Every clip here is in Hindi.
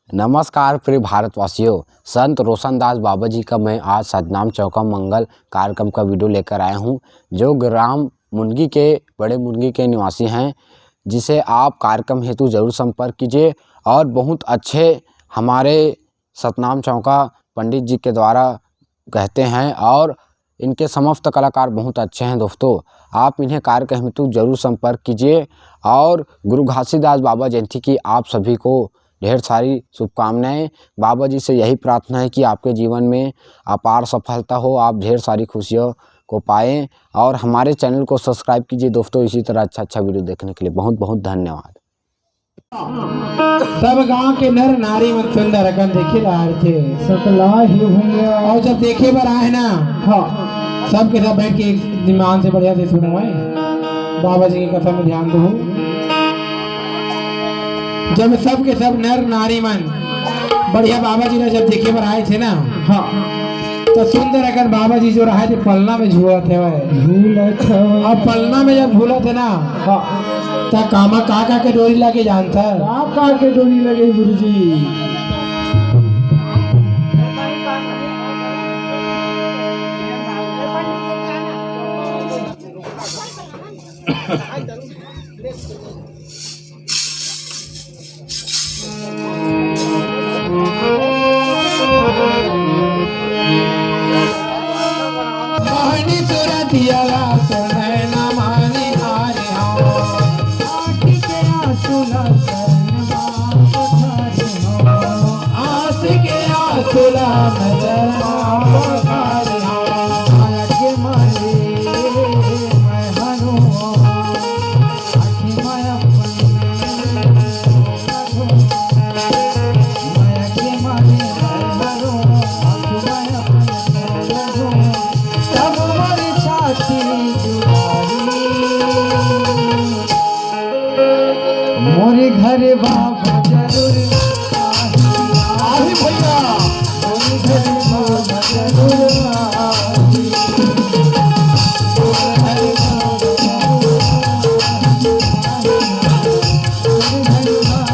नमस्कार प्रिय भारतवासियों। संत रोशनदास बाबा जी का मैं आज सतनाम चौका मंगल कार्यक्रम का वीडियो लेकर आया हूं, जो ग्राम मुनगी के बड़े मुनगी के निवासी हैं, जिसे आप कार्यक्रम हेतु ज़रूर संपर्क कीजिए। और बहुत अच्छे हमारे सतनाम चौका पंडित जी के द्वारा कहते हैं और इनके समस्त कलाकार बहुत अच्छे हैं। दोस्तों, आप इन्हें कार्यक्रम हेतु ज़रूर संपर्क कीजिए। और गुरु घासीदास बाबा जयंती की आप सभी को ढेर सारी शुभकामनाएं। बाबा जी से यही प्रार्थना है कि आपके जीवन में अपार सफलता हो, आप ढेर सारी खुशियों को पाएं। और हमारे चैनल को सब्सक्राइब कीजिए दोस्तों, इसी तरह अच्छा वीडियो देखने के लिए बहुत बहुत धन्यवाद। सब गांव के नर नारी मन सुंदर अकन देखे रहे थे सकला ही भैया। और जब देखे बार आए ना, हाँ, सब के सब बैठ के एक दिमाग से बढ़िया से सुनो है, बाबा जी की कथा में ध्यान दो। जब सब के सब नर नारी मन बढ़िया बाबा जी ने जब देखे बार आए थे ना, हाँ, तो सुंदर अकन बाबा जी जो रहे थे पलना में झूला थे और पलना में जब झूला थे ना, हाँ, तो कामा काका के डोरी लगे जानता है। काका के डोरी लगे गुरुजी। मोहनी सुरतिया सुनैना मानी हारे हो, आँखी के आंसू ला करनवा पठारे हो। आस के आसुला नजरमा हारे हो। माया के मारे मैं हरो, आँखी माया माया के मारे मैं हरो, आँखी माया तब मोरी छाती जुड़ाई। मोरे घर बाबा जरूर आही भैया मोरे घर बाबा जरूर आई। मोरे घर बाबा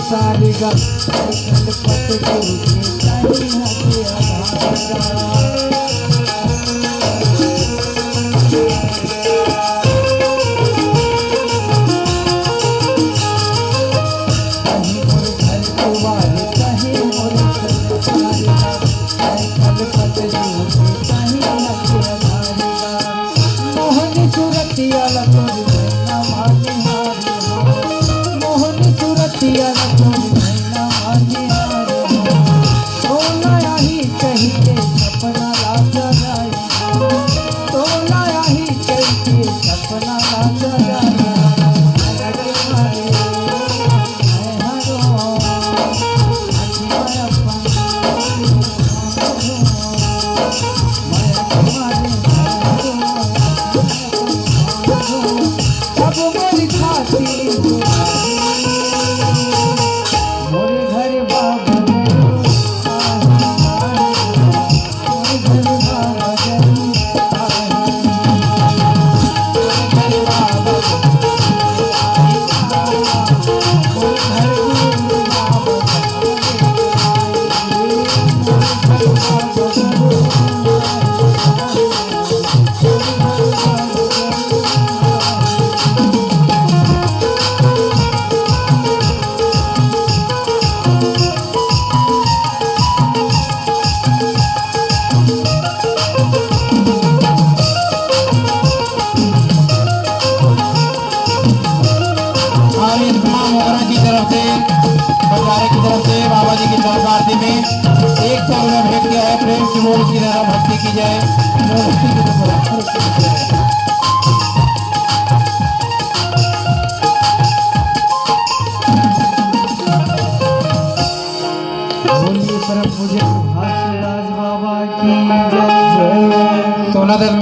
सारिगा कल पत गुरु के नहीं हके आधारा। कहीं मोर घर दुआरे कहीं मोर सारिगा कल पत गुरु के नहीं हके आधारा। मोहनी चुरतिया लतोरी नैना मानी हारी हो, मोहनी चुरतिया लतोरी नैना मानी हारी हो। तोला आही कही के सपना लाचा जाई, तोला आही कही के सपना लाचा जाई। माया के मारे मैं हरो, आँखी माया माया के मारे अब मोरी छाती मोरे घर बाबा मोरे घर बाबा जरूर तरफ से भंडारे की तरफ से बाबा जी की चौक आरती में 100 रुपये भेंट किया है। प्रेम की बोल की तरह भक्ति की जाए। भक्ति की तरफ बोलिए परम पूज्य प्रभाष दास बाबा की जय। सोना